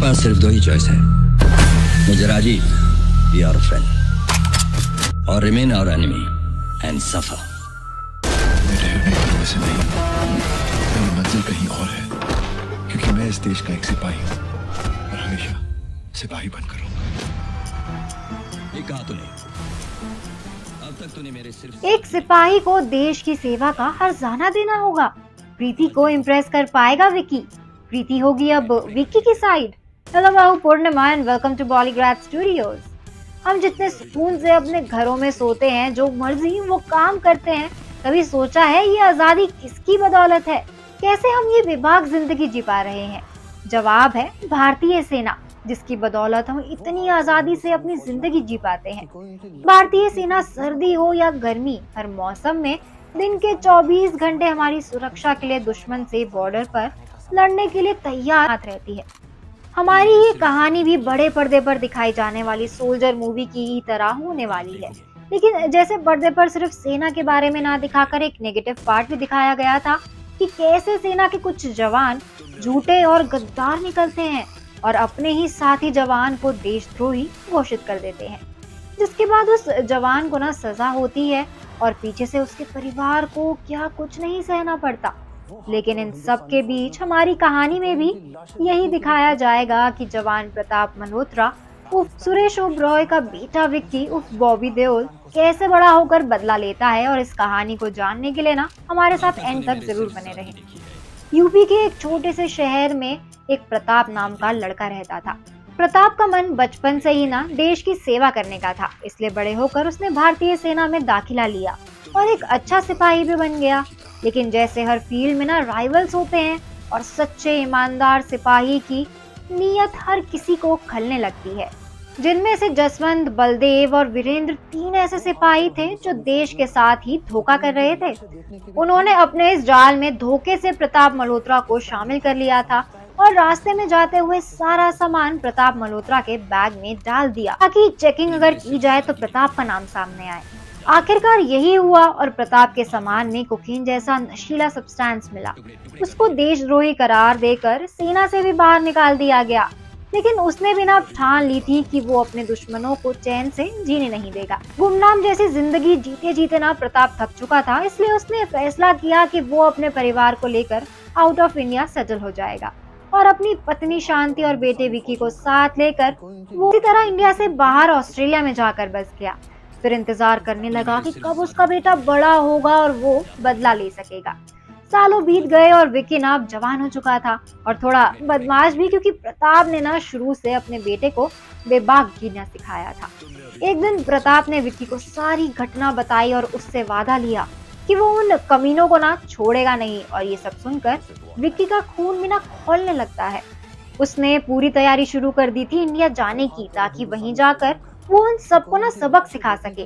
पास सिर्फ दो ही चॉइस है, मुझे राजी बी आवर फ्रेंड और remain our enemy and suffer. मैं ठहरने का वैसे नहीं, मेरी मंजिल कहीं और है, क्योंकि मैं इस देश का एक सिपाही हूँ और हमेशा सिपाही बनकर रहूंगा। ये कहा तूने? अब तक तूने मेरे सिर्फ एक सिपाही को देश की सेवा का हर्जाना देना होगा। प्रीति को इम्प्रेस कर पाएगा विक्की? प्रीति होगी अब विक्की की साइड। हेलो, मैं हूं Purnima and welcome to Bollygrad studios. हम जितने सुकून से अपने घरों में सोते हैं, जो मर्जी वो काम करते हैं, कभी सोचा है ये आजादी किसकी बदौलत है? कैसे हम ये बेबाक जिंदगी जी पा रहे हैं? जवाब है भारतीय सेना, जिसकी बदौलत हम इतनी आजादी से अपनी जिंदगी जी पाते हैं। भारतीय सेना सर्दी हो या गर्मी, हर मौसम में दिन के 24 घंटे हमारी सुरक्षा के लिए दुश्मन से बॉर्डर पर लड़ने के लिए तैयार रहती है। हमारी ये कहानी भी बड़े पर्दे पर दिखाई जाने वाली सोल्जर मूवी की ही तरह होने वाली है, लेकिन जैसे पर्दे पर सिर्फ सेना के बारे में ना दिखाकर एक नेगेटिव पार्ट भी दिखाया गया था कि कैसे सेना के कुछ जवान झूठे और गद्दार निकलते हैं और अपने ही साथी जवान को देशद्रोही घोषित कर देते हैं, जिसके बाद उस जवान को ना सजा होती है और पीछे से उसके परिवार को क्या कुछ नहीं सहना पड़ता। लेकिन इन सब के बीच हमारी कहानी में भी यही दिखाया जाएगा कि जवान प्रताप मल्होत्रा उर्फ सुरेश ओबरॉय का बेटा विक्की उर्फ बॉबी देओल कैसे बड़ा होकर बदला लेता है। और इस कहानी को जानने के लिए ना हमारे साथ एंड तक जरूर बने रहें। यूपी के एक छोटे से शहर में एक प्रताप नाम का लड़का रहता था। प्रताप का मन बचपन से ही ना देश की सेवा करने का था, इसलिए बड़े होकर उसने भारतीय सेना में दाखिला लिया और एक अच्छा सिपाही भी बन गया। लेकिन जैसे हर फील्ड में ना राइवल्स होते हैं और सच्चे ईमानदार सिपाही की नीयत हर किसी को खलने लगती है, जिनमें से जसवंत, बलदेव और वीरेंद्र तीन ऐसे सिपाही थे जो देश के साथ ही धोखा कर रहे थे। उन्होंने अपने इस जाल में धोखे से प्रताप मल्होत्रा को शामिल कर लिया था और रास्ते में जाते हुए सारा सामान प्रताप मल्होत्रा के बैग में डाल दिया ताकि चेकिंग अगर की जाए तो प्रताप का नाम सामने आए। आखिरकार यही हुआ और प्रताप के सामान में कोकीन जैसा नशीला सब्सटेंस मिला। उसको देशद्रोही करार देकर सेना से भी बाहर निकाल दिया गया। लेकिन उसने भी ना ठान ली थी कि वो अपने दुश्मनों को चैन से जीने नहीं देगा। गुमनाम जैसी जिंदगी जीते जीते ना प्रताप थक चुका था, इसलिए उसने फैसला किया कि वो अपने परिवार को लेकर आउट ऑफ इंडिया सेटल हो जाएगा और अपनी पत्नी शांति और बेटे विकी को साथ लेकर वो इसी तरह इंडिया से बाहर ऑस्ट्रेलिया में जाकर बस गया। फिर इंतजार करने लगा कि कब उसका बेटा बड़ा होगा और वो बदला ले सकेगा। सालों बीत गए और विकी ना अब जवान हो चुका था और थोड़ा बदमाश भी, क्योंकि प्रताप ने ना शुरू से अपने बेटे को बेबाक जीना सिखाया था। एक दिन प्रताप ने विकी को सारी घटना बताई और उससे वादा लिया कि वो उन कमीनों को ना छोड़ेगा नहीं। और ये सब सुनकर विक्की का खून भी ना खौलने लगता है। उसने पूरी तैयारी शुरू कर दी थी इंडिया जाने की, ताकि वहीं जाकर वो उन सबको ना सबक सिखा सके।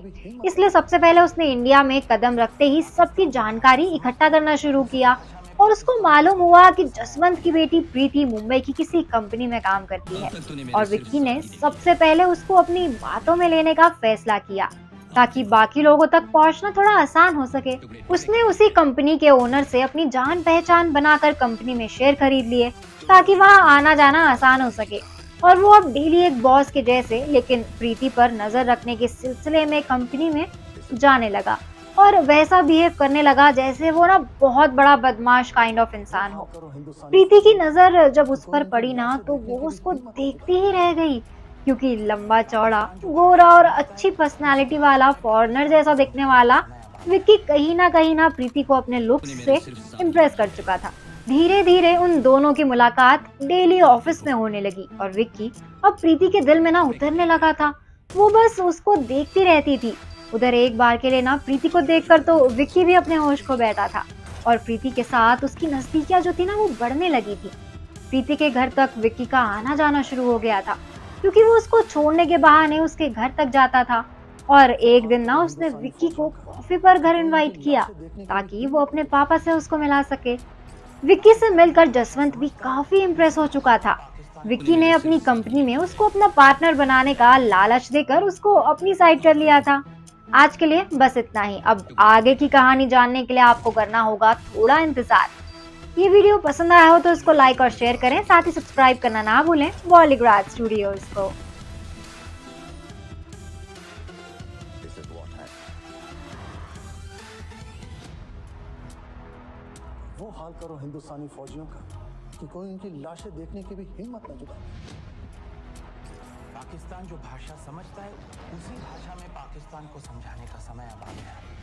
इसलिए सबसे पहले उसने इंडिया में कदम रखते ही सबकी जानकारी इकट्ठा करना शुरू किया और उसको मालूम हुआ कि जसवंत की बेटी प्रीति मुंबई की किसी कंपनी में काम करती है और विक्की ने सबसे पहले उसको अपनी बातों में लेने का फैसला किया ताकि बाकी लोगों तक पहुंचना थोड़ा आसान हो सके। उसने उसी कंपनी के ओनर से अपनी जान पहचान बनाकर कंपनी में शेयर खरीद लिए ताकि वहां आना जाना आसान हो सके और वो अब डेली एक बॉस के जैसे लेकिन प्रीति पर नजर रखने के सिलसिले में कंपनी में जाने लगा और वैसा बिहेव करने लगा जैसे वो ना बहुत बड़ा बदमाश काइंड ऑफ इंसान हो। प्रीति की नजर जब उस पर पड़ी ना तो वो उसको देखती ही रह गई, क्योंकि लंबा चौड़ा, गोरा और अच्छी पर्सनालिटी वाला, फॉरेनर जैसा दिखने वाला विक्की कहीं ना प्रीति को अपने लुक्स से इम्प्रेस कर चुका था। धीरे धीरे उन दोनों की मुलाकात डेली ऑफिस में होने लगी और विक्की अब प्रीति के दिल में ना उतरने लगा था। वो बस उसको देखती रहती थी। उधर एक बार के लिए ना प्रीति को देखकर तो विक्की भी अपने होश खो बैठा था और प्रीति के साथ उसकी नजदीकियां जो थी ना वो बढ़ने लगी थी। प्रीति के घर तक विक्की का आना जाना शुरू हो गया था, क्योंकि वो उसको छोड़ने के बहाने उसके घर तक जाता था। और एक दिन ना उसने विक्की को कॉफी पर घर इनवाइट किया ताकि वो अपने पापा से उसको मिला सके। विक्की से मिलकर जसवंत भी काफी इम्प्रेस हो चुका था। विक्की ने अपनी कंपनी में उसको अपना पार्टनर बनाने का लालच देकर उसको अपनी साइड कर लिया था। आज के लिए बस इतना ही। अब आगे की कहानी जानने के लिए आपको करना होगा थोड़ा इंतजार। ये वीडियो पसंद आया हो तो इसको लाइक और शेयर करें, साथ ही सब्सक्राइब करना ना भूलें बॉलीग्राड स्टूडियोज को। वो हाल करो हिंदुस्तानी फौजियों का कि कोई उनकी लाशें देखने की भी हिम्मत न जुटा। पाकिस्तान जो भाषा समझता है उसी भाषा में पाकिस्तान को समझाने का समय अब आ गया है।